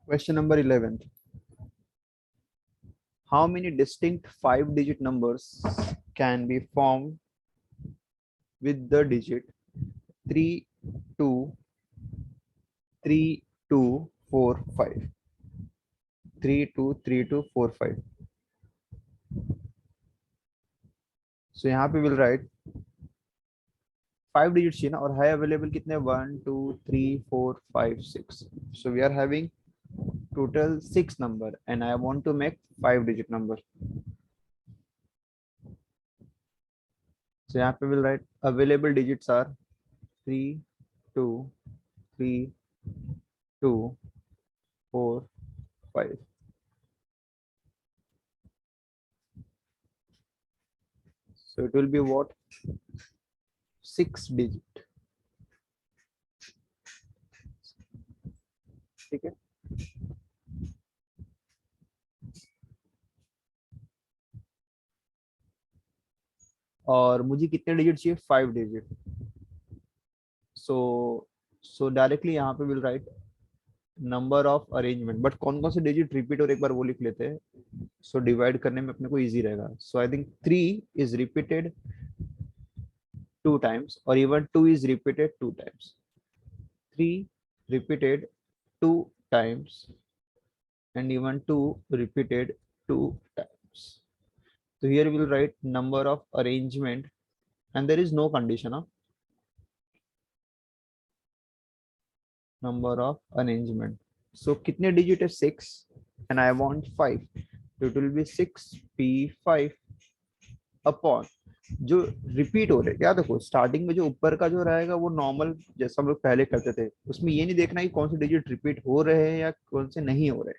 Question number 11. How many distinct 5-digit numbers can be formed with the digit 3, 2, 3, 2, 4, 5? 3, 2, 3, 2, 4, 5. So यहाँ पे will write 5 digits चाहिए ना, और है available कितने 1, 2, 3, 4, 5, 6. So we are having total 6 number and I want to make 5-digit number. So यहाँ पे will write available digits are 3, 2, 3, 2, 4, 5. So it will be what? 6 digit. ठीक है. और मुझे कितने डिजिट चाहिए 5 डिजिट. सो डायरेक्टली यहाँ पे will write number of arrangement, but कौन कौन से डिजिट रिपीट और एक बार वो लिख लेते हैं. सो डिवाइड करने में अपने को इजी रहेगा. So I think 3 is repeated 2 times or even 2 is repeated 2 times. 3 repeated 2 times and even 2 repeated 2 times. So here we will write number of arrangement and there is no condition of number of arrangement. So कितने digit है 6 and I want 5. So it will be 6p5 upon जो repeat हो रहे हैं. क्या देखो starting में जो ऊपर का जो रहेगा वो नॉर्मल जैसा हम लोग पहले करते थे, उसमें ये नहीं देखना कि कौन से डिजिट रिपीट हो रहे हैं या कौन से नहीं हो रहे.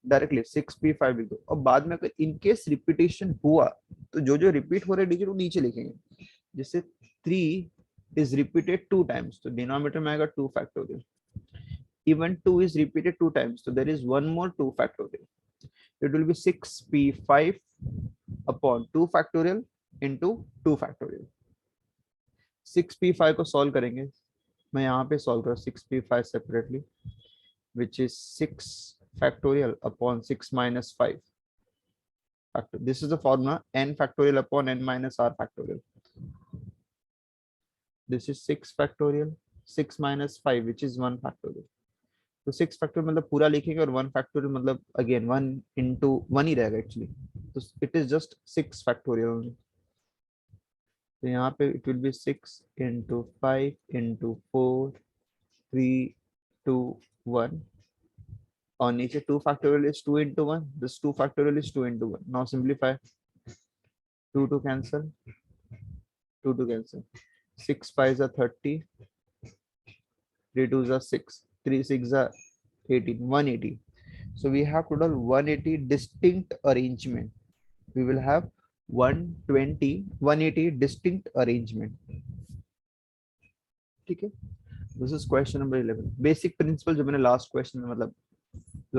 डायरेक्टली 6p5 लिख दो. और बाद में अगर इनकेस रिपीटेशन हुआ तो जो रिपीट हो रहे डिजिट वो नीचे लिखेंगे. जैसे 3 is repeated 2 times, तो डिनोमिनेटर में आएगा 2 factorial. Even 2 is repeated 2 times, so there is one more 2 factorial. It will be 6p5 upon 2 factorial into 2 factorial. 6p5 को सॉल्व करेंगे. मैं यहाँ पे सॉल्व कर 6p5 separately, which is 6 factorial upon 6 minus 5 factorial. This is the formula n factorial upon n minus r factorial. This is 6 factorial, 6 minus 5 which is 1 factorial. तो 6 factorial मतलब पूरा लिखेंगे और 1 फैक्टोरियल मतलब अगेन 1 into 1 ही रहेगा actually. तो it is just 6 factorial only. तो यहाँ पे it will be 6 into 5 into 4 3 2 1 और नीचे 2 factorial is 2 into 1. This 2 factorial is 2 into 1. Now simplify. 2 to cancel, 2 to cancel. 6 5 are 30, 3 2 are 6, 3 6 are 18, 180. So we have total 180 distinct arrangement. We will have 180 distinct arrangement. ठीक है. This is question number 11. Basic principle जो मैंने last question में मतलब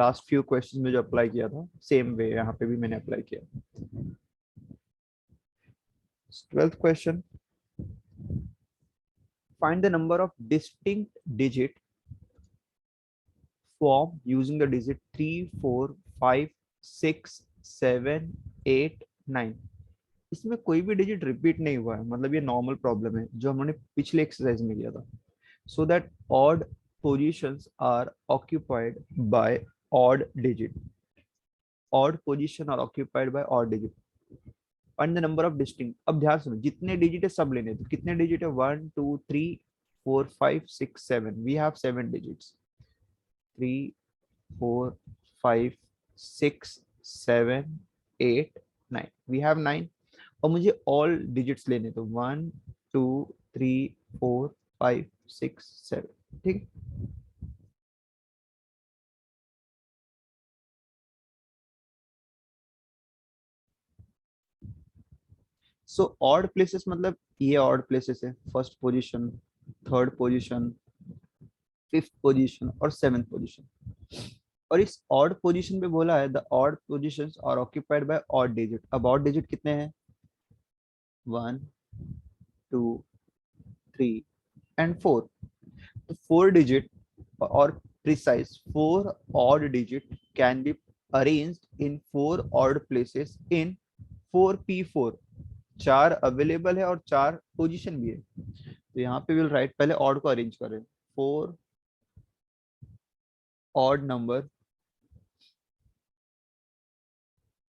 last few questions में जो apply किया था same way यहाँ पे भी मैंने apply किया. 12th question. Find the number of distinct digit form using the digit 3, 4, 5, 6, 7, 8, 9. इसमें कोई भी डिजिट रिपीट नहीं हुआ है, मतलब ये नॉर्मल प्रॉब्लम है जो हमने पिछले एक्सरसाइज में किया था. So that odd positions are occupied by odd digit. Odd position are occupied by odd digit. Find the number of distinct. अब ध्यान सुनो, जितने डिजिट है सब लेने. तो कितने डिजिट है 1 2 3 4 5 6 7. We have 7 digits. 3 4 5 6 7 8 9. We have 9 और मुझे ऑल डिजिट्स लेने. तो 1 2 3 4 5 6 7. ठीक. सो ऑड प्लेसेस मतलब ये ऑड प्लेसेस है. First position, third position, fifth position और सेवेंथ पोजीशन. और इस ऑड पोजीशन पे बोला है the odd positions are occupied by odd digit. अब ऑड डिजिट कितने हैं 1 2 3 and 4. तो 4 डिजिट और precise 4 odd digit can be arranged in 4 odd places in 4p4. 4 available है और 4 पोजीशन भी है, तो यहाँ पे विल राइट, पहले ऑड को अरेंज करें। 4 odd number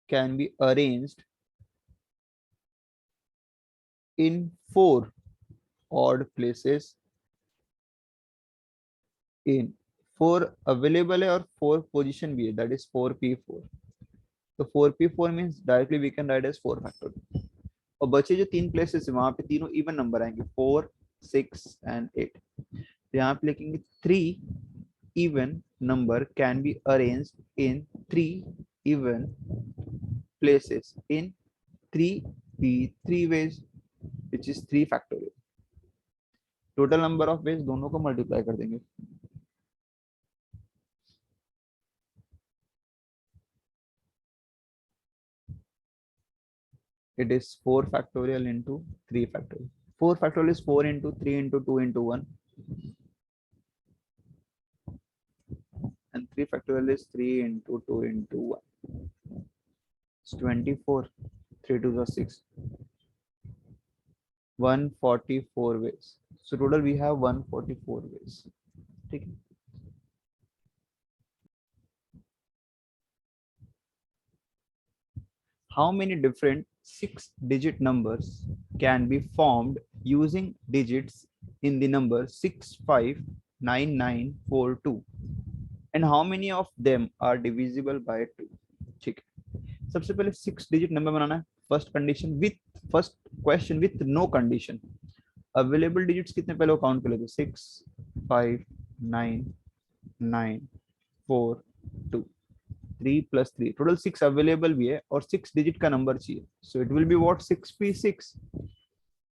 can be arranged in 4 odd places in 4 available है और 4 पोजीशन भी है, दैट इज 4p4। तो 4p4 means directly we can write as 4 factorial. और बचे जो 3 प्लेसेस है वहां पे तीनों इवन नंबर आएंगे, 4 6 एंड 8। तो यहाँ पे लिखेंगे 3 even number can be arranged in 3 even places in 3p3 ways which is 3 factorial। Total number of veg दोनों को मल्टीप्लाई कर देंगे। It is 4 factorial into 3 factorial. 4 factorial is 4 into 3 into 2 into 1, and 3 factorial is 3 into 2 into 1. It's 24. 3 to the 6. 144 ways. So total we have 144 ways. ठीक है। How many different 6-digit numbers can be formed using digits in the number 659942, and how many of them are divisible by 2? ठीक है, सबसे पहले 6-digit number बनाना है। First condition with, first question with no condition. Available digits कितने पहले वो count कर लेते, 6 5 9 9 4 2 3 + 3, टोटल 6 अवेलेबल भी है और 6 डिजिट का नंबर चाहिए। So it will be what, 6p6।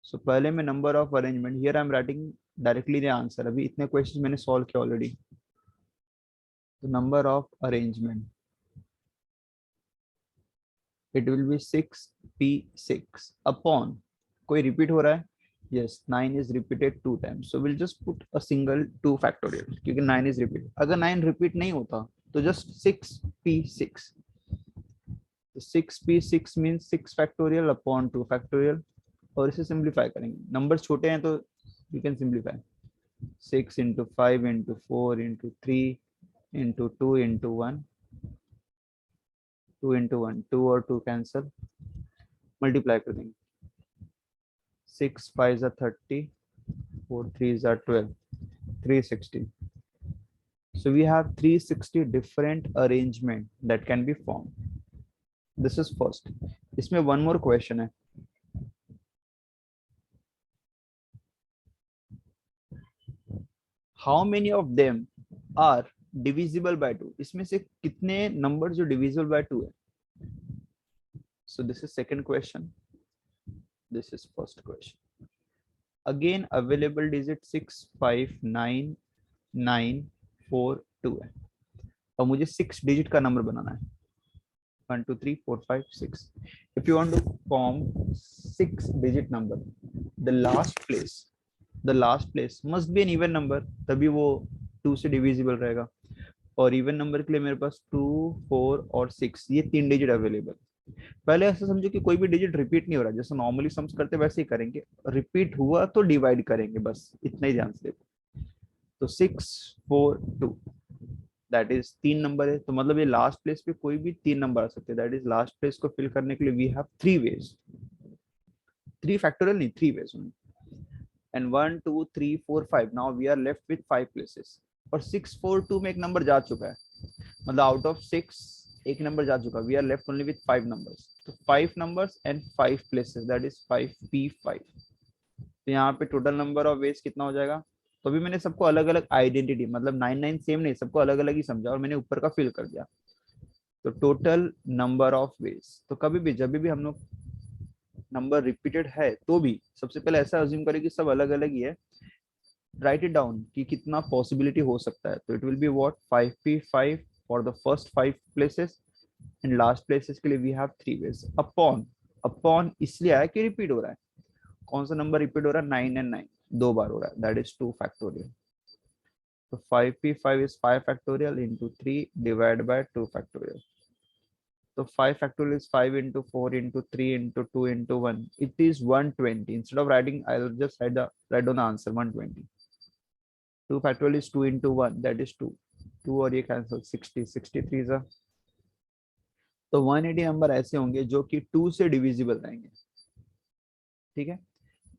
सो पहले में number of arrangement, here I am writing directly the answer. अभी इतने क्वेश्चन मैंने सॉल्व किया ऑलरेडी। तो number of arrangement it will be 6p6 upon, कोई रिपीट हो रहा है, yes 9 is repeated 2 times, so we'll just put a single 2 factorial क्योंकि 9 is repeat। अगर 9 रिपीट नहीं होता तो just 6p6। तो 6p6 means 6 factorial upon 2 factorial, और इसे सिंप्लीफाई करेंगे। नंबर छोटे हैं तो you can simplify, 6 into 5 into 4 into 3 into 2 into 1, 2 into 1, 2 और 2 कैंसल, मल्टीप्लाई कर देंगे। 6 5 are 30, 4 3 are 12, 360। So we have 360 different arrangement that can be formed. This is first. इसमें one more question है। How many of them are divisible by 2? इसमें से कितने number जो divisible by 2 है? So this is second question. This is first question. Again available digit 6 5 9 9 4 2 है और मुझे 6 डिजिट का नंबर बनाना है, 1 2 3 4 5 6। If you want to form 6-digit number, the last place must be an even number, तभी वो 2 से डिविजिबल रहेगा। और इवन नंबर के लिए मेरे पास 2 4 और 6 ये 3 डिजिट अवेलेबल। पहले ऐसा समझो कि कोई भी डिजिट रिपीट नहीं हो रहा, जैसे नॉर्मली सम्स करते वैसे ही करेंगे, रिपीट हुआ तो डिवाइड करेंगे, बस इतना ही ध्यान से देखो। तो 6 4 2 दैट इज 3 नंबर है, तो मतलब ये लास्ट प्लेस पे कोई भी 3 नंबर आ सकते हैं। दैट इज लास्ट प्लेस को फिल करने के लिए वी हैव 3 वेज, 3 फैक्टोरियल नहीं, 3 ways only. And 1 2 3 4 5, now we are left with 5 places. और 6 4 2 में एक नंबर जा चुका है, मतलब आउट ऑफ 6 एक नंबर जा चुका, we are left only with 5 numbers. तो 5 numbers and 5 places, that is 5p5। तो यहाँ पे टोटल नंबर ऑफ वेज कितना हो जाएगा? तो अभी मैंने सबको अलग अलग आइडेंटिटी, मतलब 9 सेम नहीं, सबको अलग अलग ही समझा और मैंने ऊपर का फिल कर दिया। तो टोटल नंबर ऑफ वेज, तो कभी भी जब भी हम लोग नंबर रिपीटेड है तो भी सबसे पहले ऐसा अज्यूम करें कि सब अलग अलग ही है, राइट इट डाउन कि कितना पॉसिबिलिटी हो सकता है। तो it will be what, 5p5 for the first 5 places and last places के लिए वी हैव 3 वेज। अपॉन इसलिए आया कि रिपीट हो रहा है। कौन सा नंबर रिपीट हो रहा है? 9 एंड 9 2 बार हो रहा है, दैट इज 2 फैक्टोरियल। तो 5p5 is 5 factorial into 3 divided by 2 factorial. So 5 factorial is 5 into 4 into 3 into 2 into 1. It is 120. Instead of writing, I'll just write down the answer 120. 2 factorial is 2 into 1, that is 2. 2 और ये cancel 60. 63 is a, तो 180 number ऐसे होंगे जो कि 2 से divisible रहेंगे. ठीक है.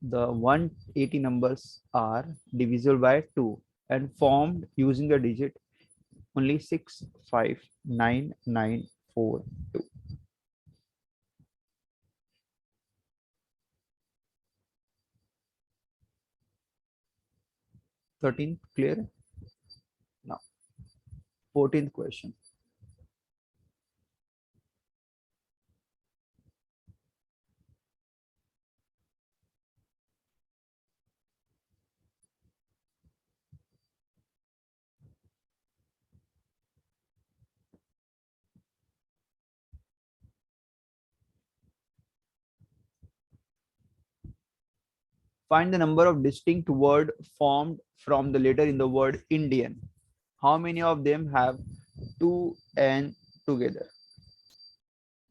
The 180 numbers are divisible by 2 and formed using the digit only 6, 5, 9, 9, 4, 2. 13th clear? Now 14th question. Find the number of distinct words formed from the letter in the word Indian. How many of them have 2n together?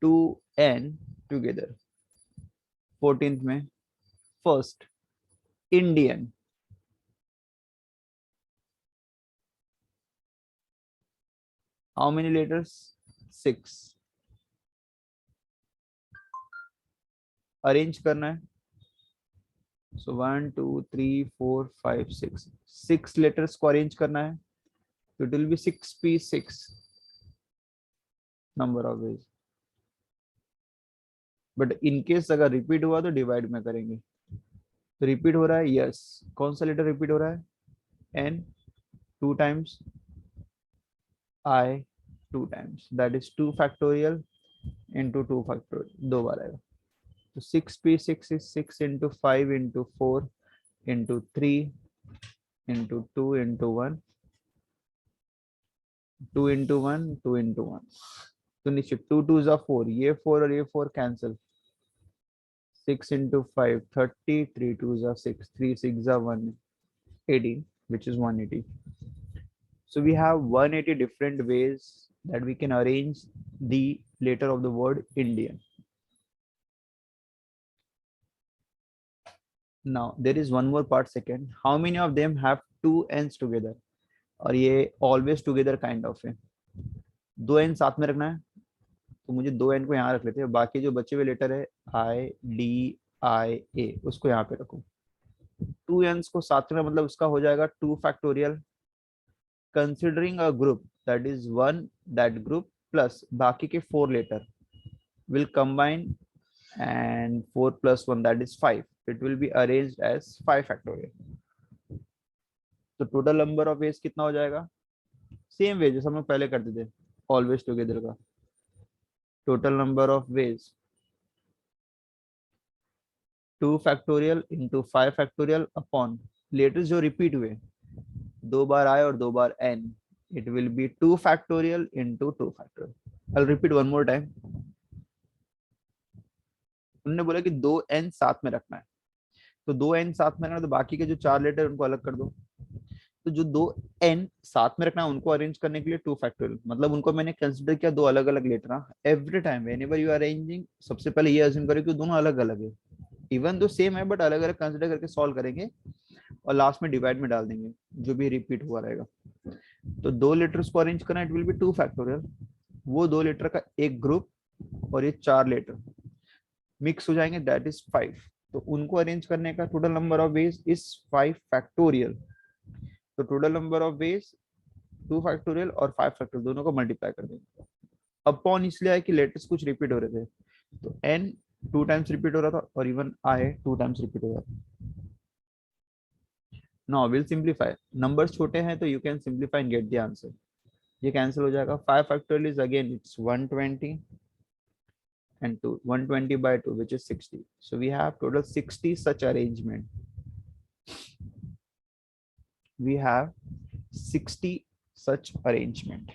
2n together. 14th में first Indian. How many letters? 6. Arrange करना है. So 1, 2, 3, 4, 5, 6. 6 letters को arrange करना है. So it will be 6p6 number of ways. But in case अगर repeat हुआ तो divide में करेंगे. तो repeat हो रहा है, yes. कौन सा letter repeat हो रहा है? N 2 times, I 2 times. That is 2 factorial into 2 factorial. 2 बार आएगा. So 6p6 is 6 into 5 into 4 into 3 into 2 into 1. 2 into 1, 2 into 1. तो नीचे 2 2s are 4. ये 4 और ये 4 cancel. 6 into 5, 30. 3 2s are 6. 3 6 are 180, which is 180. So we have 180 different ways that we can arrange the letter of the word Indian. Now there is one more part second. How many of them have 2 n's together? और ये always together kind of है. 2 n साथ में रखना है, तो मुझे 2 n को यहाँ रख लेते हैं. बाकी जो बचे हुए लेटर है I D I A उसको यहाँ पे रखो. 2 n's को साथ में मतलब उसका हो जाएगा 2 factorial. Considering a group that is 1 that group plus बाकी के 4 letter will combine and 4 plus 1 that is 5. It will be arranged as 5 factorial. तो टोटल नंबर ऑफ वेज कितना हो जाएगा? सेम वे जैसे हम लोग पहले करते थे ऑलवेज टुगेदर का. Total number of ways 2 factorial into 5 factorial upon letters जो रिपीट हुए 2 बार आए और 2 बार n. It will be 2 factorial into 2 factorial. I will repeat one more time. उन्होंने बोला कि 2 n साथ में रखना है, तो 2 n साथ में रखना, तो बाकी के जो 4 लेटर उनको अलग कर दो. तो जो 2 n साथ में रखना है उनको अरेंज करने के लिए 2 फैक्टोरियल, मतलब उनको मैंने कंसीडर किया 2 अलग अलग letter. Every time whenever you are arranging सबसे पहले ये अज्यूम करो कि दोनों अलग अलग है. इवन दो सेम है बट अलग अलग कंसीडर करके सॉल्व करेंगे और लास्ट में डिवाइड में डाल देंगे जो भी रिपीट हुआ रहेगा. तो 2 लेटर्स को अरेंज करना, इट विल बी 2 फैक्टोरियल. वो 2 लेटर का एक ग्रुप और ये 4 लेटर मिक्स हो जाएंगे, दैट इज 5. तो उनको अरेंज करने का total number of ways is 5 factorial. तो total number of ways 2 factorial और 5 फैक्टोरियल दोनों को मल्टीप्लाई कर देंगे. अपॉन इसलिए है कि लेटर्स कुछ रिपीट हो रहे थे, तो n 2 टाइम्स रिपीट हो रहा था और इवन I 2 टाइम्स रिपीट हो रहा था. Now will simplify. नंबर्स छोटे हैं तो you can simplify and get the answer. ये कैंसिल हो जाएगा. 5 factorial is again it's 120 and 2 120 by 2 which is 60. So we have total 60 such arrangement. We have 60 such arrangement.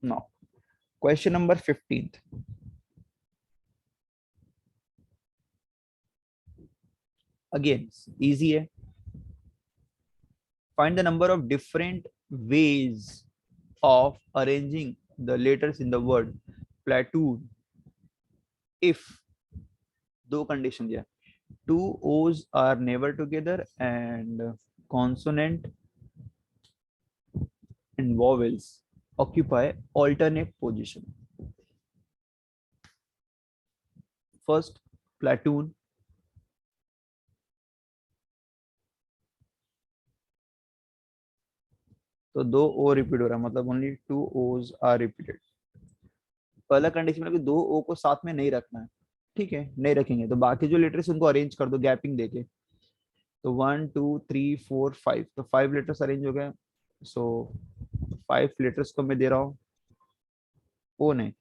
Now question number 15th. Again easy है. Find the number of different ways of arranging the letters in the word platoon if दो condition दिया, two O's are never together and consonant and vowels occupy alternate position. First, platoon. तो दो ओ repeat हो रहा है, मतलब only to ओज are repeated. पहला कंडीशन में कि दो ओ को साथ में नहीं रखना है. ठीक है, नहीं रखेंगे तो बाकी जो लेटर्स उनको अरेंज कर दो गैपिंग देके. तो 1 2 3 4 5, तो 5 लेटर्स अरेंज हो गए. सो 5 लेटर्स को मैं दे रहा हूँ ओ नहीं,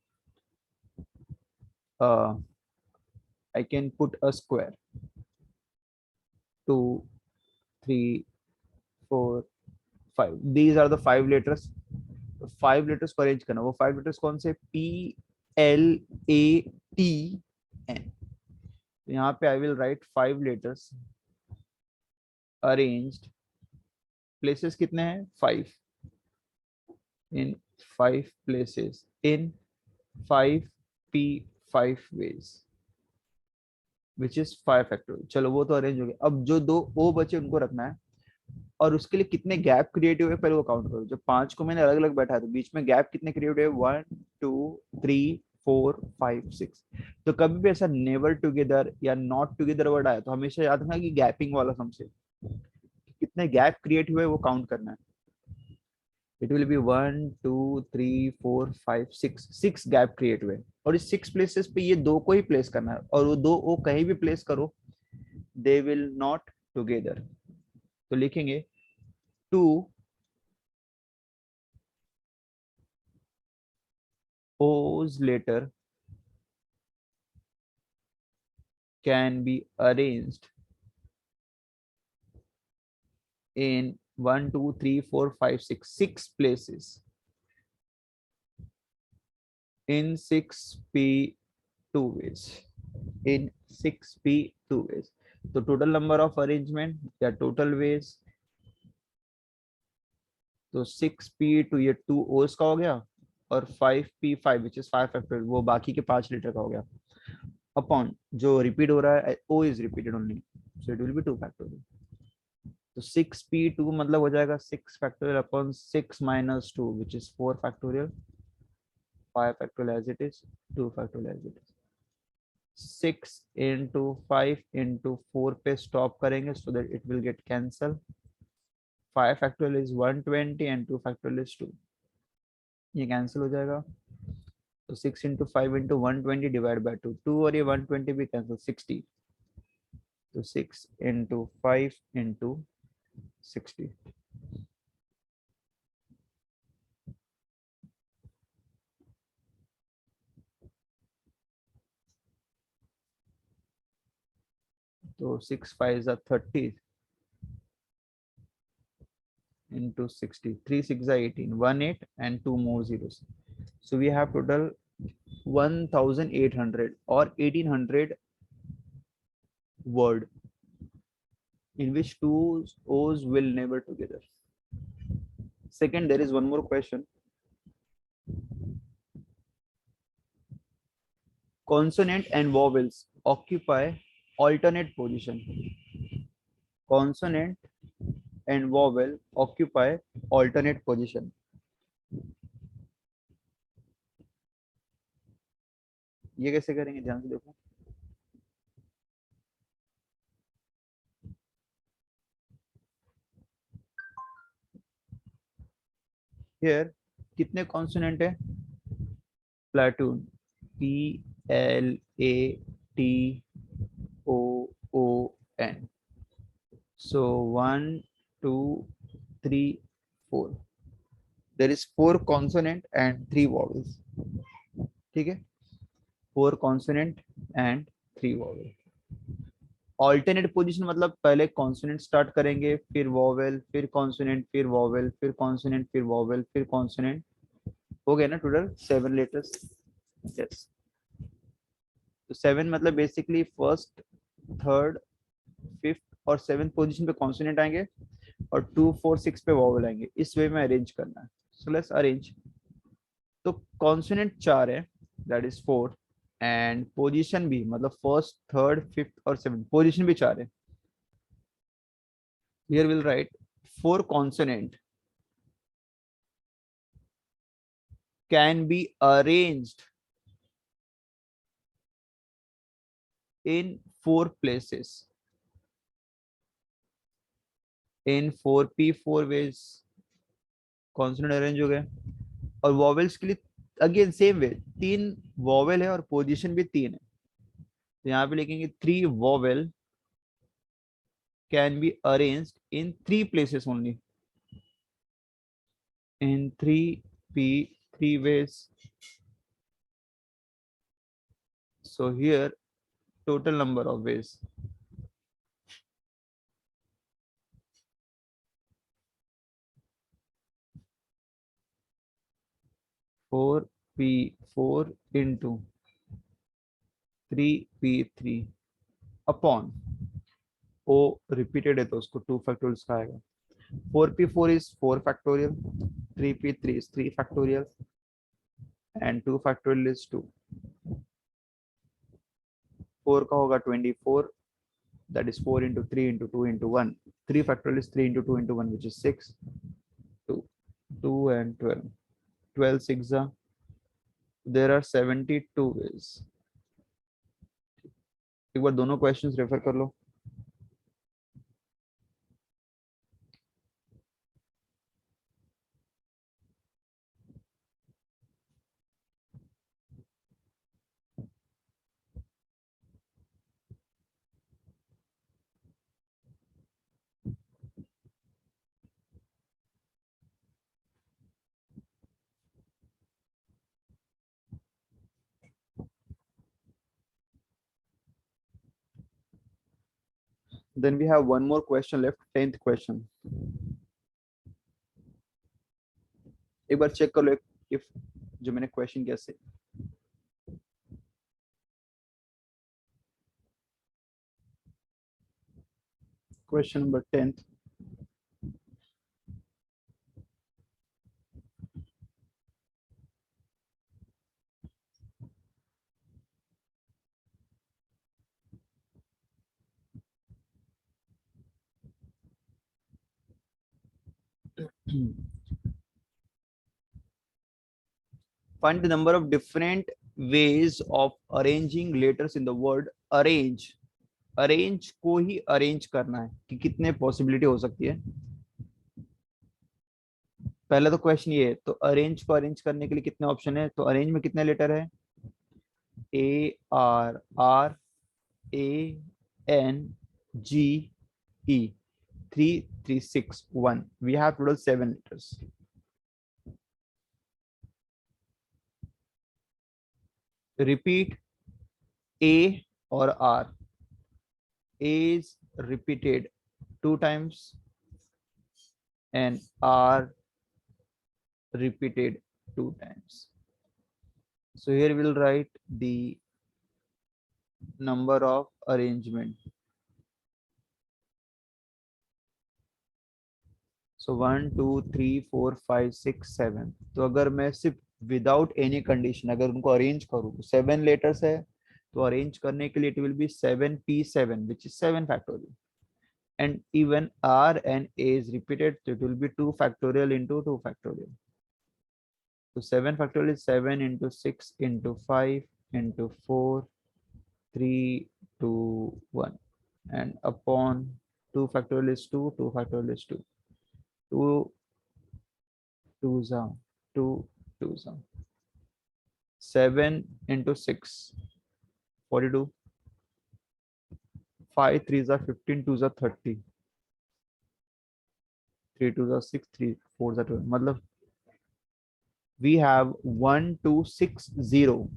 I can put a square. 2 3 4 5, these are the 5 letters. 5 letters को अरेंज करना. वो 5 लेटर्स कौन से? PLATN. यहाँ पे I will write 5 letters arranged. Places कितने हैं? 5. इन 5 places in 5P5 ways which is 5 factorial. चलो वो तो अरेंज हो गया. अब जो दो ओ बचे उनको रखना है और उसके लिए कितने गैप क्रिएट हुए पहले वो काउंट करो. जब 5 को मैंने अलग अलग बैठा तो बीच में गैप कितने क्रिएट हुए? 1 2 3 4 5 6. तो कभी भी ऐसा नेवर टुगेदर या नॉट टुगेदर वर्ड आया तो हमेशा याद रखना कि गैपिंग वाला हमसे कितने गैप क्रिएट हुए वो काउंट करना है. It will be 1 2 3 4 5 6. 6 gap create हुए और इस 6 प्लेसेस पे ये दो को ही प्लेस करना है और वो दो ओ कहीं भी प्लेस करो दे विल नॉट टुगेदर. तो लिखेंगे 2 O's later can be arranged in 1 2 3 4 5 6 6 places in 6P2 ways. In 6P2 ways. तो total number of arrangement या total ways, तो 6P2 ये 2 O's का हो गया और 5P5 which is 5 factorial वो बाकी के 5 लेटर का हो गया अपॉन जो रिपीट हो रहा है O is repeated only so it will be 2 factorial. तो 6P2 मतलब हो जाएगा 6 factorial upon 6 minus 2 which is 4 factorial. 5 factorial as it is, 2 factorial as it is. 6 into 5 into 4 पे stop करेंगे so that it will get cancel. 5 factorial is 120 and 2 factorial is 2. ये cancel हो जाएगा. तो 6 into 5 into 120 divided by 2. 2 और ये 120 भी cancel 60. तो 6 into 5 into 60. तो 6 5s are 30 into 60. 3 6 are 18. 1 8 and 2 more zeros. So we have total 1800 or 1800 word in which two O's will never together. Second, there is one more question. Consonant and vowels occupy alternate position. Consonant and vowel occupy alternate position. ये कैसे करेंगे ध्यान से देखो. Here कितने consonant है? Platoon PLATOON. So 1 2 3 4. There is 4 consonant and 3 vowels. ठीक है, 4 consonant and 3 vowel. Alternate position मतलब पहले कॉन्सोनेंट स्टार्ट करेंगे फिर वॉवेल फिर कॉन्सोनेंट फिर वॉवेल फिर कॉन्सोनेंट फिर वॉवेल फिर कॉन्सोनेंट. हो गया ना टोटल 7 लेटर्स. यस. तो 7 मतलब बेसिकली फर्स्ट थर्ड फिफ्थ और सेवेंथ पोजीशन पे कॉन्सोनेंट आएंगे और 2 4 6 पे वॉवल आएंगे, इस वे में अरेंज करना है। So let's arrange. तो कॉन्सोनेंट 4 है, दैट इज 4, एंड पोजीशन भी, मतलब फर्स्ट थर्ड फिफ्थ और सेवंथ पोजीशन भी 4 है। Here will write 4 consonant can be arranged in 4 places in 4p 4 ways। Consonant arrange हो गए। और वॉवेल्स के लिए अगेन सेम वे, 3 वॉवेल है और पोजीशन भी 3 है, तो यहाँ पे लिखेंगे 3 vowel can be arranged in 3 places only in 3p 3 ways। So here total number of ways, 4p4 into 3p3 upon O repeated है तो उसको 2 फैक्टोरियल का आएगा। 4p4 is 4 factorial, 3p3 is 3 factorial, and 2 factorial is 2। 4 का होगा 24, that is 4 into 3 into 2 into 1। 3 factorial is 3 into 2 into 1, which is 6। 2, 2 and 12, 12 6 are, there are 72 ways। एक बार दोनों questions refer कर लो। Then we have one more question left, 10th question। एक बार check कर लो if जो मैंने question किया से। Question number 10th। Find the number of different ways of arranging letters in the word arrange। Arrange को ही arrange करना है कि कितने पॉसिबिलिटी हो सकती है। पहला तो क्वेश्चन ये है, तो अरेंज को अरेंज करने के लिए कितने ऑप्शन है, तो अरेंज में कितने लेटर है, A R R A N G E, 3 3 6 1, we have total 7 letters. Repeat A और R, A is repeated 2 times and R repeated 2 times. So here we'll write the number of arrangement. So 1 2 3 4 5 6 7। तो अगर मैं सिर्फ without any condition अगर उनको arrange करूँ, 7 letters है, तो अरेंज करने के लिए it will be 7p7 which is 7 factorial, and even R and A is repeated, so it will be 2 factorial into 2 factorial। So 7 factorial is 7 into 6 into 5 into 4, 3, 2, 1, and upon 2 factorial is 2, 2 factorial is 2, 2 2s are 2 2s are 7 into 6 42, 5 3s are 15, 2s are 30, 3 2s are 6, 3 4s are 12, मतलब we have 1260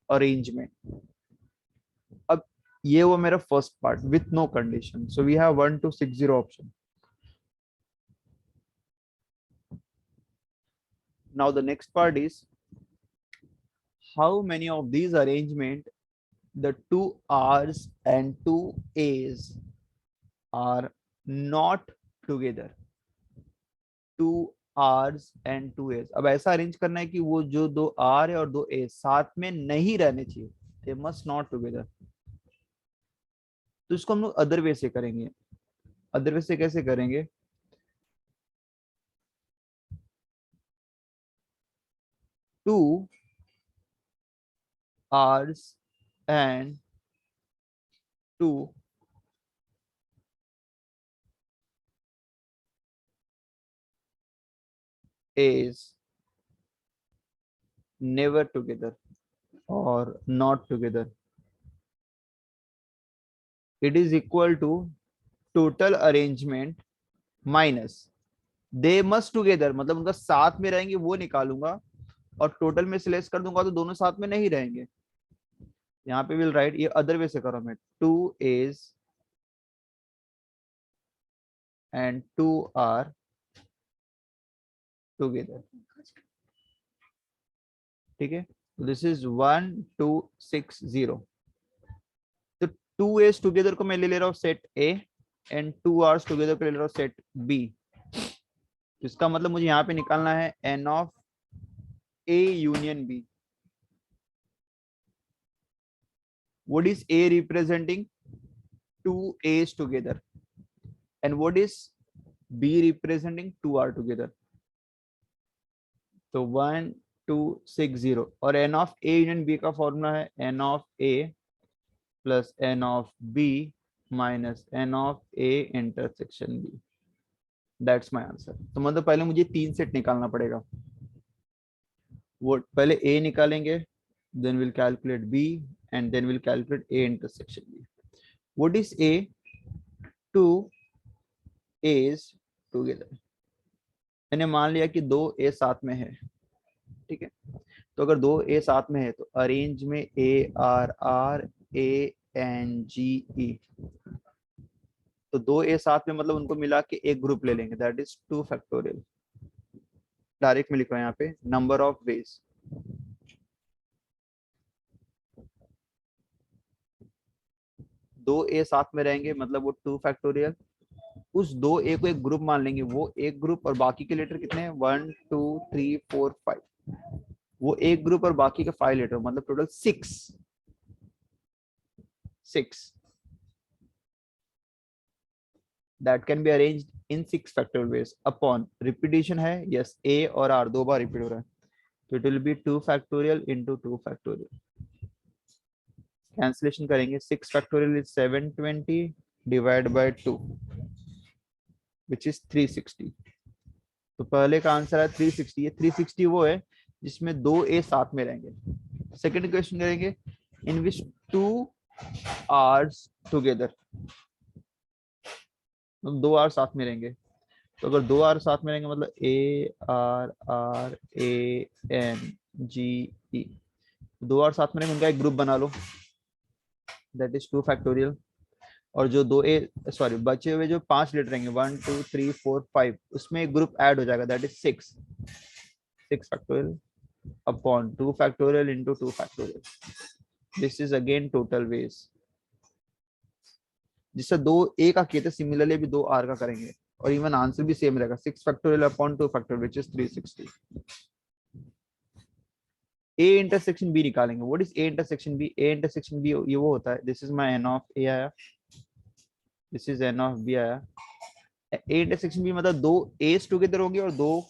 arrangement। अब ये वो मेरा first part with no condition, so we have 1260 option. Now the next part is how many of these arrangement the 2 R's and 2 A's are not together, 2 R's and 2 A's। अब ऐसा arrange करना है कि वो जो 2 R है और 2 A साथ में नहीं रहने चाहिए, दे मस्ट नॉट टुगेदर। तो इसको हम लोग अदर वे से करेंगे। अदर वे से कैसे करेंगे? 2 R's and 2 A's never together or not together, it is equal to total arrangement minus they must together, मतलब उनका साथ में रहेंगे वो निकालूंगा, और टोटल में से लेस कर दूंगा तो दोनों साथ में नहीं रहेंगे। यहाँ पे विल राइट, ये अदर वे से करो मैं, 2 A's एंड 2 R टुगेदर। ठीक है, दिस इज 1260। तो 2 A's टुगेदर को मैं ले रहा हूँ set A, and 2 R's together को ले रहा हूँ सेट बी। इसका मतलब मुझे यहाँ पे निकालना है n of A union B. What is A representing? 2 A's together. And what is B representing? 2 R together. तो 1260, और N of A union B का फॉर्मूला है N of A plus N of B minus N of A intersection B. That's my answer. तो मतलब पहले मुझे 3 set निकालना पड़ेगा। वो पहले A निकालेंगे, then we'll calculate B, and then we'll calculate A intersection B. What is A? 2 A's together. मैंने मान लिया कि 2 A साथ में है। ठीक है, तो अगर 2 A साथ में है तो अरेंज में ARR ANGE, तो 2 A साथ में मतलब उनको मिला के एक ग्रुप ले लेंगे, दैट इज 2 फैक्टोरियल। डायरेक्ट में लिखो यहाँ पे नंबर ऑफ वेज। दो ए साथ में रहेंगे मतलब वो 2 फैक्टोरियल। उस 2 A को एक ग्रुप मान लेंगे, वो एक ग्रुप, और बाकी के लेटर कितने हैं? 1 2 3 4 5। वो एक ग्रुप और बाकी के 5 लेटर, मतलब total 6 that can be arranged in 6 factorial ways upon repetition है, yes, A और R दो बार रिपीट हो रहा है, तो it will be 2 factorial into 2 factorial। Cancellation करेंगे, 6 factorial is 720 divided by 2 which is 360। तो पहले का आंसर है 360। ये 360 वो है जिसमें 2 A साथ में रहेंगे। सेकंड क्वेश्चन करेंगे, इन विच 2 R's टुगेदर, 2 R साथ में रहेंगे। तो अगर 2 R साथ में रहेंगे मतलब ARRANGE, 2 R साथ में रहेंगे, उनका एक ग्रुप बना लो, दैट इज 2 फैक्टोरियल। और जो 2 A बचे हुए जो 5 लेटर रहेंगे 1 2 3 4 5, उसमें एक ग्रुप ऐड हो जाएगा, that is 6 factorial upon 2 factorial into 2 factorial. This is again total ways. जिससे 2 A का किए थे सिमिलरली भी 2 R का करेंगे, और इवन आंसर भी सेम रहेगा, 6 factorial upon 2 factorial which is 360। A intersection B निकालेंगे। What is A intersection B? A intersection B ये वो होता है, this is my N of A आया, this is N of B आया। A इंटरसेक्शन B मतलब 2 A's together होंगे और 2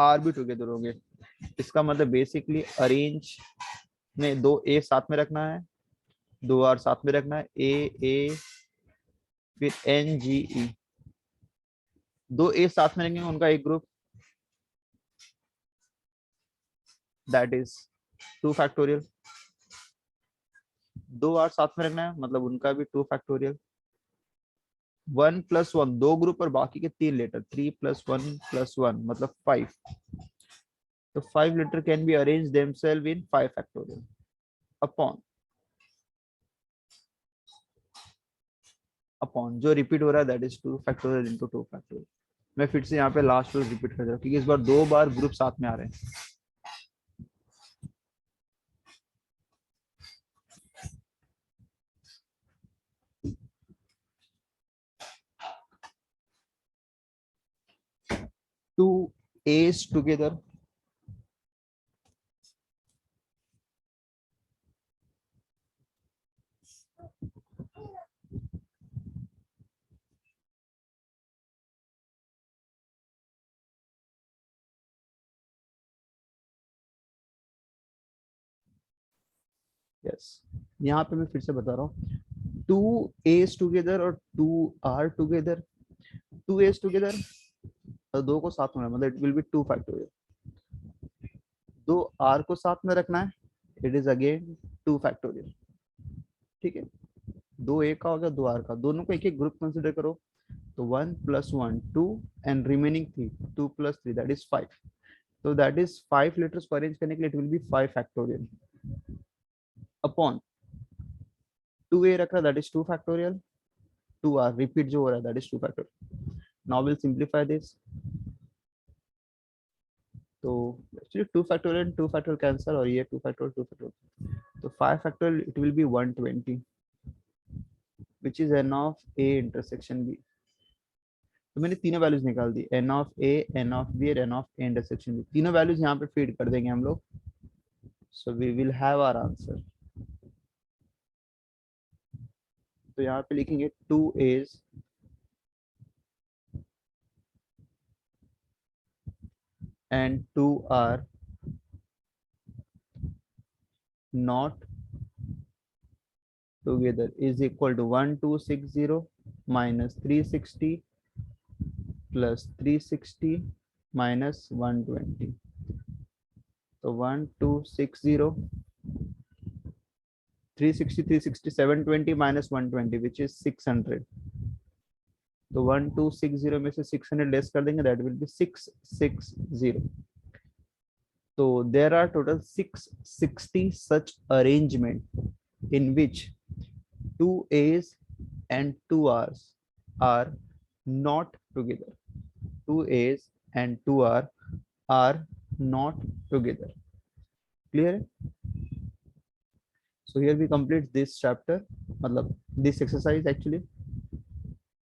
R भी टुगेदर होंगे। इसका मतलब बेसिकली अरेंज में 2 A साथ में रखना है, 2 R साथ में रखना है, A फिर NGE, 2 A साथ में रहेंगे उनका एक group, that is 2 factorial. 2 R साथ में रखना है मतलब उनका भी 2 फैक्टोरियल। 1 + 1 दो ग्रुप और बाकी के 3 लेटर, 3 + 1 + 1 मतलब 5। तो 5 letter can be arrange themself in 5 factorial upon जो रिपीट हो रहा है that is 2 factorial into 2 factorial. मैं फिर से यहाँ पे लास्ट रिपीट कर रहा हूँ क्योंकि इस बार 2 बार ग्रुप साथ में आ रहे हैं। 2 A's together. यस, यहाँ पे मैं फिर से बता रहा हूँ, 2 A's टुगेदर और 2 R टुगेदर, 2 A's टुगेदर और 2 को साथ में, मतलब it will be 2 factorial. 2 R को साथ में रखना है, इट इज अगेन 2 फैक्टोरियल। ठीक है, 2 A का हो गया, 2 R का, दोनों को एक एक ग्रुप कंसिडर करो, तो 1 + 1 2 एंड रिमेनिंग 3, 2 + 3 दैट इज 5। तो दैट इज 5 लेटर्स को अरेंज करने के लिए it will be 5 factorial upon 2A रखा, that is 2 factorial, 2R repeat जो हो रहा है that is 2 factorial. Now will simplify this, तो एक्चुअली 2 फैक्टोरियल 2 फैक्टोरियल कैंसिल और ये 2 फैक्टोरियल 2 फैक्टोरियल, तो 5 factorial it will be 120 which is n of a intersection b। तो मैंने तीनों वैल्यूज निकाल दी, n of a, n of b और n of a intersection b, तीनों वैल्यूज यहाँ पे फीड कर देंगे हम लोग, so we will have our answer. तो यहाँ पे लिखेंगे 2 A's and 2 R not together is equal to 1260 minus 360 plus 360 minus 120। तो 1260, 360 360 720 minus 120 which is 600। तो 1260 में से 600 लेस कर देंगे, दैट विल बी 660। तो there are total 660 such arrangement in which 2 A's and 2 R's are not together, 2 A's and 2 R are not together। Clear है? So here we complete this chapter, मतलब this exercise actually।